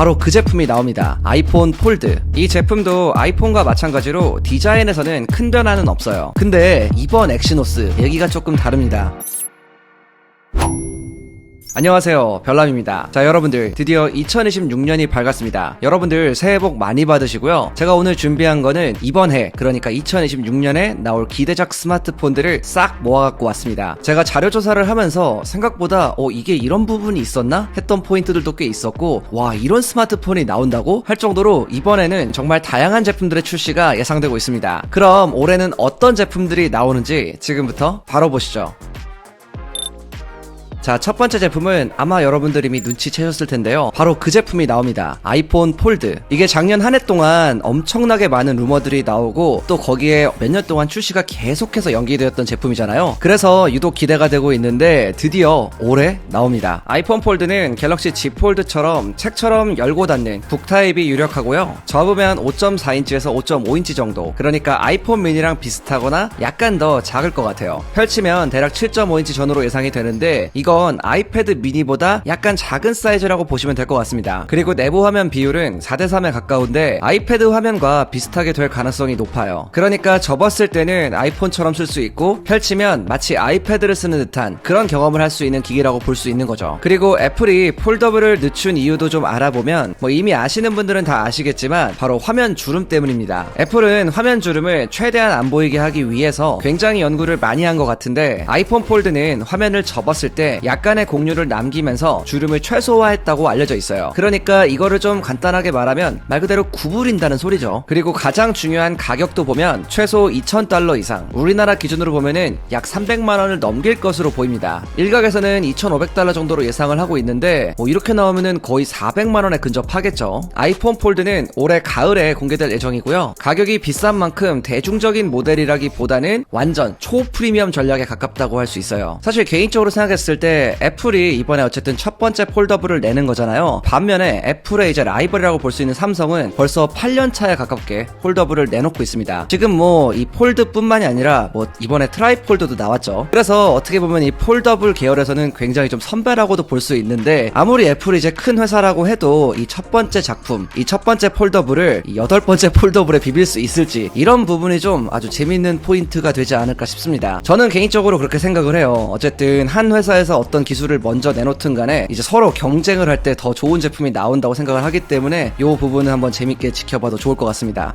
바로 그 제품이 나옵니다. 아이폰 폴드. 이 제품도 아이폰과 마찬가지로 디자인에서는 큰 변화는 없어요. 근데 이번 엑시노스 얘기가 조금 다릅니다. 안녕하세요, 별남입니다. 자, 여러분들 드디어 2026년이 밝았습니다. 여러분들 새해 복 많이 받으시고요. 제가 오늘 준비한 거는 이번 해, 그러니까 2026년에 나올 기대작 스마트폰들을 싹 모아갖고 왔습니다. 제가 자료조사를 하면서 생각보다 이게 이런 부분이 있었나? 했던 포인트들도 꽤 있었고, 와, 이런 스마트폰이 나온다고? 할 정도로 이번에는 정말 다양한 제품들의 출시가 예상되고 있습니다. 그럼 올해는 어떤 제품들이 나오는지 지금부터 바로 보시죠. 자, 첫 번째 제품은 아마 여러분들 이미 눈치채셨을 텐데요. 바로 그 제품이 나옵니다. 아이폰 폴드. 이게 작년 한 해 동안 엄청나게 많은 루머들이 나오고 또 거기에 몇 년 동안 출시가 계속해서 연기되었던 제품이잖아요. 그래서 유독 기대가 되고 있는데 드디어 올해 나옵니다. 아이폰 폴드는 갤럭시 Z 폴드처럼 책처럼 열고 닫는 북타입이 유력하고요. 접으면 5.4인치에서 5.5인치 정도. 그러니까 아이폰 미니랑 비슷하거나 약간 더 작을 것 같아요. 펼치면 대략 7.5인치 전후로 예상이 되는데 이건 아이패드 미니보다 약간 작은 사이즈라고 보시면 될 것 같습니다. 그리고 내부 화면 비율은 4:3에 가까운데 아이패드 화면과 비슷하게 될 가능성이 높아요. 그러니까 접었을 때는 아이폰처럼 쓸 수 있고 펼치면 마치 아이패드를 쓰는 듯한 그런 경험을 할 수 있는 기기라고 볼 수 있는 거죠. 그리고 애플이 폴더블을 늦춘 이유도 좀 알아보면 이미 아시는 분들은 다 아시겠지만 바로 화면 주름 때문입니다. 애플은 화면 주름을 최대한 안 보이게 하기 위해서 굉장히 연구를 많이 한 것 같은데 아이폰 폴드는 화면을 접었을 때 약간의 공유를 남기면서 주름을 최소화했다고 알려져 있어요. 그러니까 이거를 좀 간단하게 말하면 말 그대로 구부린다는 소리죠. 그리고 가장 중요한 가격도 보면 최소 $2,000 이상, 우리나라 기준으로 보면은 약 300만 원을 넘길 것으로 보입니다. 일각에서는 $2,500 정도로 예상을 하고 있는데 이렇게 나오면은 거의 400만 원에 근접하겠죠. 아이폰 폴드는 올해 가을에 공개될 예정이고요. 가격이 비싼 만큼 대중적인 모델이라기보다는 완전 초프리미엄 전략에 가깝다고 할 수 있어요. 사실 개인적으로 생각했을 때 애플이 이번에 어쨌든 첫 번째 폴더블을 내는 거잖아요. 반면에 애플의 이제 라이벌이라고 볼 수 있는 삼성은 벌써 8년 차에 가깝게 폴더블을 내놓고 있습니다. 지금 이 폴드뿐만이 아니라 이번에 트라이폴드도 나왔죠. 그래서 어떻게 보면 이 폴더블 계열에서는 굉장히 좀 선배라고도 볼 수 있는데 아무리 애플이 이제 큰 회사라고 해도 이 첫 번째 작품, 이 첫 번째 폴더블을 이 8번째 폴더블에 비빌 수 있을지 이런 부분이 좀 아주 재밌는 포인트가 되지 않을까 싶습니다. 저는 개인적으로 그렇게 생각을 해요. 어쨌든 한 회사에서 어떤 기술을 먼저 내놓든 간에 이제 서로 경쟁을 할 때 더 좋은 제품이 나온다고 생각을 하기 때문에 이 부분은 한번 재밌게 지켜봐도 좋을 것 같습니다.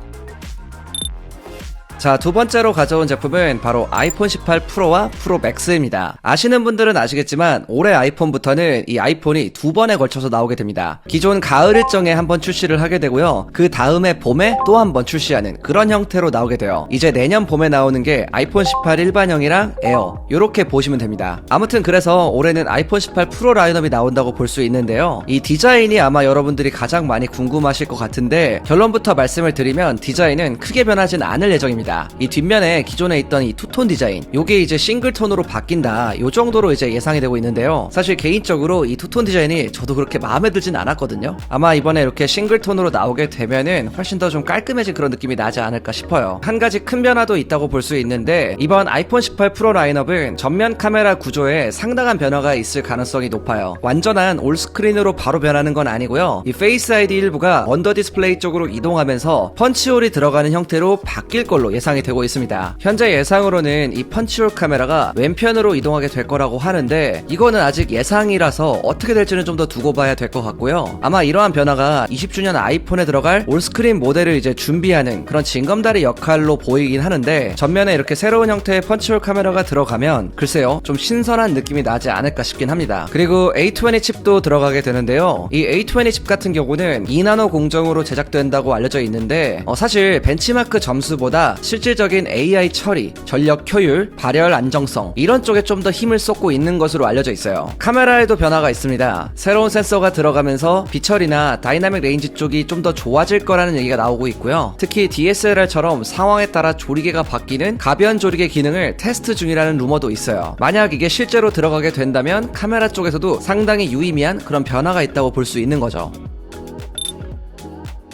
자, 두 번째로 가져온 제품은 바로 아이폰 18 프로와 프로 맥스입니다. 아시는 분들은 아시겠지만 올해 아이폰부터는 이 아이폰이 두 번에 걸쳐서 나오게 됩니다. 기존 가을 일정에 한번 출시를 하게 되고요. 그 다음에 봄에 또 한 번 출시하는 그런 형태로 나오게 돼요. 이제 내년 봄에 나오는 게 아이폰 18 일반형이랑 에어 요렇게 보시면 됩니다. 아무튼 그래서 올해는 아이폰 18 프로 라인업이 나온다고 볼 수 있는데요. 이 디자인이 아마 여러분들이 가장 많이 궁금하실 것 같은데 결론부터 말씀을 드리면 디자인은 크게 변하진 않을 예정입니다. 이 뒷면에 기존에 있던 이 투톤 디자인 요게 이제 싱글톤으로 바뀐다 요 정도로 이제 예상이 되고 있는데요. 사실 개인적으로 이 투톤 디자인이 저도 그렇게 마음에 들진 않았거든요. 아마 이번에 이렇게 싱글톤으로 나오게 되면은 훨씬 더 좀 깔끔해진 그런 느낌이 나지 않을까 싶어요. 한 가지 큰 변화도 있다고 볼 수 있는데 이번 아이폰 18 프로 라인업은 전면 카메라 구조에 상당한 변화가 있을 가능성이 높아요. 완전한 올스크린으로 바로 변하는 건 아니고요. 이 페이스 아이디 일부가 언더 디스플레이 쪽으로 이동하면서 펀치홀이 들어가는 형태로 바뀔 걸로 예상이 되고 있습니다. 현재 예상으로는 이 펀치홀 카메라가 왼편으로 이동하게 될 거라고 하는데 이거는 아직 예상이라서 어떻게 될지는 좀 더 두고 봐야 될 것 같고요. 아마 이러한 변화가 20주년 아이폰에 들어갈 올스크린 모델을 이제 준비하는 그런 징검다리 역할로 보이긴 하는데 전면에 이렇게 새로운 형태의 펀치홀 카메라가 들어가면 글쎄요 좀 신선한 느낌이 나지 않을까 싶긴 합니다. 그리고 A20 칩도 들어가게 되는데요. 이 A20 칩 같은 경우는 2나노 공정으로 제작된다고 알려져 있는데 사실 벤치마크 점수보다 실질적인 AI 처리, 전력 효율, 발열 안정성 이런 쪽에 좀 더 힘을 쏟고 있는 것으로 알려져 있어요. 카메라에도 변화가 있습니다. 새로운 센서가 들어가면서 비처리나 다이나믹 레인지 쪽이 좀 더 좋아질 거라는 얘기가 나오고 있고요. 특히 DSLR처럼 상황에 따라 조리개가 바뀌는 가변 조리개 기능을 테스트 중이라는 루머도 있어요. 만약 이게 실제로 들어가게 된다면 카메라 쪽에서도 상당히 유의미한 그런 변화가 있다고 볼 수 있는 거죠.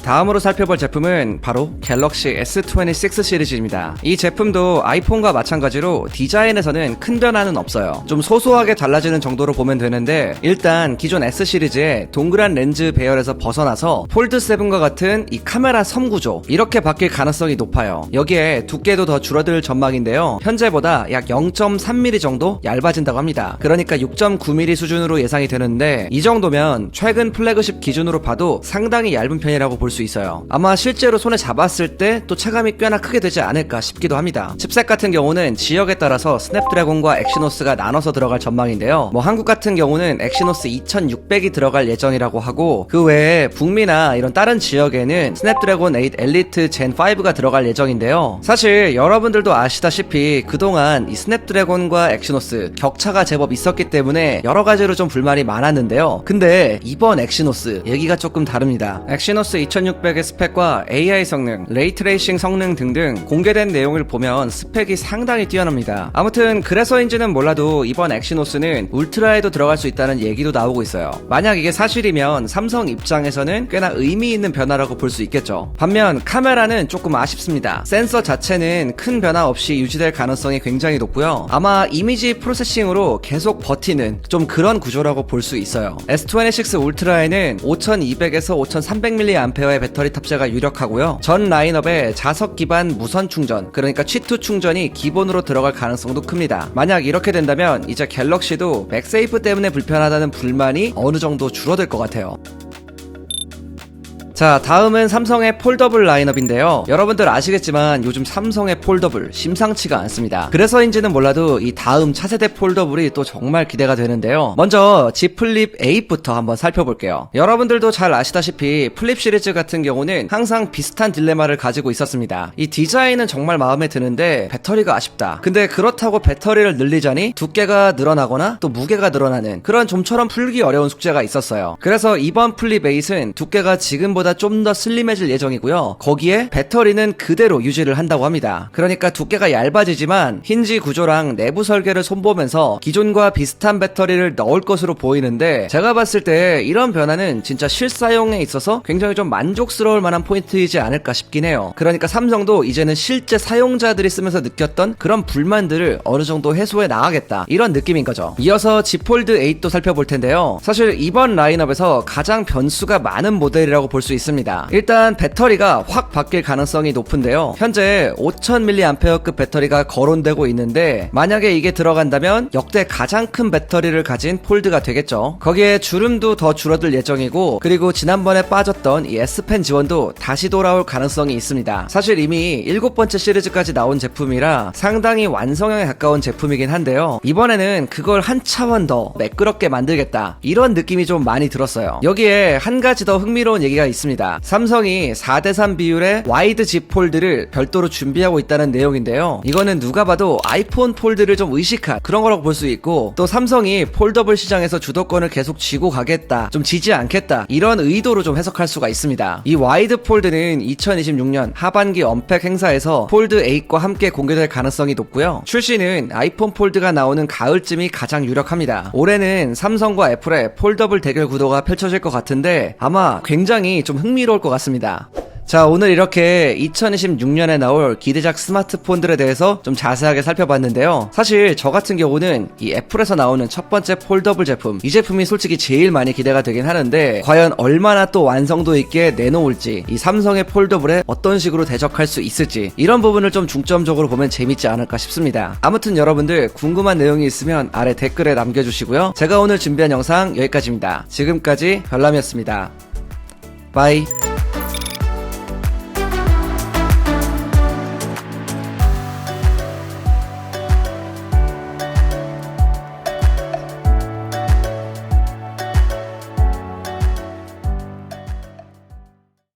다음으로 살펴볼 제품은 바로 갤럭시 S26 시리즈입니다. 이 제품도 아이폰과 마찬가지로 디자인에서는 큰 변화는 없어요. 좀 소소하게 달라지는 정도로 보면 되는데, 일단 기존 S 시리즈의 동그란 렌즈 배열에서 벗어나서 폴드7과 같은 이 카메라 섬 구조, 이렇게 바뀔 가능성이 높아요. 여기에 두께도 더 줄어들 전망인데요, 현재보다 약 0.3mm 정도 얇아진다고 합니다. 그러니까 6.9mm 수준으로 예상이 되는데, 이 정도면 최근 플래그십 기준으로 봐도 상당히 얇은 편이라고 볼 수 있어요. 아마 실제로 손에 잡았을 때 또 체감이 꽤나 크게 되지 않을까 싶기도 합니다. 칩셋 같은 경우는 지역에 따라서 스냅드래곤과 엑시노스가 나눠서 들어갈 전망인데요, 한국 같은 경우는 엑시노스 2600이 들어갈 예정이라고 하고, 그 외에 북미나 이런 다른 지역에는 스냅드래곤 8 엘리트 젠 5가 들어갈 예정인데요, 사실 여러분들도 아시다시피 그동안 이 스냅드래곤과 엑시노스 격차가 제법 있었기 때문에 여러가지로 좀 불만이 많았는데요, 근데 이번 엑시노스 얘기가 조금 다릅니다. 엑시노스 2600의 스펙과 AI 성능, 레이트레이싱 성능 등등 공개된 내용을 보면 스펙이 상당히 뛰어납니다. 아무튼 그래서인지는 몰라도 이번 엑시노스는 울트라에도 들어갈 수 있다는 얘기도 나오고 있어요. 만약 이게 사실이면 삼성 입장에서는 꽤나 의미 있는 변화라고 볼 수 있겠죠. 반면 카메라는 조금 아쉽습니다. 센서 자체는 큰 변화 없이 유지될 가능성이 굉장히 높고요, 아마 이미지 프로세싱으로 계속 버티는 좀 그런 구조라고 볼 수 있어요. S26 울트라에는 5200에서 5300mAh의 배터리 탑재가 유력하고요, 전 라인업에 자석 기반 무선 충전, 그러니까 취투 충전이 기본으로 들어갈 가능성도 큽니다. 만약 이렇게 된다면 이제 갤럭시도 맥세이프 때문에 불편하다는 불만이 어느 정도 줄어들 것 같아요. 자, 다음은 삼성의 폴더블 라인업인데요, 여러분들 아시겠지만 요즘 삼성의 폴더블 심상치가 않습니다. 그래서인지는 몰라도 이 다음 차세대 폴더블이 또 정말 기대가 되는데요, 먼저 Z 플립 8부터 한번 살펴볼게요. 여러분들도 잘 아시다시피 플립 시리즈 같은 경우는 항상 비슷한 딜레마를 가지고 있었습니다. 이 디자인은 정말 마음에 드는데 배터리가 아쉽다. 근데 그렇다고 배터리를 늘리자니 두께가 늘어나거나 또 무게가 늘어나는 그런 좀처럼 풀기 어려운 숙제가 있었어요. 그래서 이번 플립 8은 두께가 지금보다 좀 더 슬림해질 예정이고요, 거기에 배터리는 그대로 유지를 한다고 합니다. 그러니까 두께가 얇아지지만 힌지 구조랑 내부 설계를 손보면서 기존과 비슷한 배터리를 넣을 것으로 보이는데, 제가 봤을 때 이런 변화는 진짜 실사용에 있어서 굉장히 좀 만족스러울 만한 포인트이지 않을까 싶긴 해요. 그러니까 삼성도 이제는 실제 사용자들이 쓰면서 느꼈던 그런 불만들을 어느 정도 해소해 나가겠다, 이런 느낌인 거죠. 이어서 Z 폴드 8도 살펴볼 텐데요, 사실 이번 라인업에서 가장 변수가 많은 모델이라고 볼 수 있습니다. 일단 배터리가 확 바뀔 가능성이 높은데요, 현재 5000mAh급 배터리가 거론되고 있는데, 만약에 이게 들어간다면 역대 가장 큰 배터리를 가진 폴드가 되겠죠. 거기에 주름도 더 줄어들 예정이고, 그리고 지난번에 빠졌던 이 S펜 지원도 다시 돌아올 가능성이 있습니다. 사실 이미 7번째 시리즈까지 나온 제품이라 상당히 완성형에 가까운 제품이긴 한데요, 이번에는 그걸 한 차원 더 매끄럽게 만들겠다, 이런 느낌이 좀 많이 들었어요. 여기에 한 가지 더 흥미로운 얘기가 있습니다. 삼성이 4:3 비율의 와이드 Z 폴드를 별도로 준비하고 있다는 내용인데요, 이거는 누가 봐도 아이폰 폴드를 좀 의식한 그런 거라고 볼 수 있고, 또 삼성이 폴더블 시장에서 주도권을 계속 쥐고 가겠다, 좀 지지 않겠다, 이런 의도로 좀 해석할 수가 있습니다. 이 와이드 폴드는 2026년 하반기 언팩 행사에서 폴드 8과 함께 공개될 가능성이 높고요, 출시는 아이폰 폴드가 나오는 가을쯤이 가장 유력합니다. 올해는 삼성과 애플의 폴더블 대결 구도가 펼쳐질 것 같은데 아마 굉장히 좀 흥미로울 것 같습니다. 자, 오늘 이렇게 2026년에 나올 기대작 스마트폰들에 대해서 좀 자세하게 살펴봤는데요, 사실 저 같은 경우는 이 애플에서 나오는 첫 번째 폴더블 제품, 이 제품이 솔직히 제일 많이 기대가 되긴 하는데, 과연 얼마나 또 완성도 있게 내놓을지, 이 삼성의 폴더블에 어떤 식으로 대적할 수 있을지, 이런 부분을 좀 중점적으로 보면 재밌지 않을까 싶습니다. 아무튼 여러분들 궁금한 내용이 있으면 아래 댓글에 남겨주시고요, 제가 오늘 준비한 영상 여기까지입니다. 지금까지 별남이었습니다. 바이.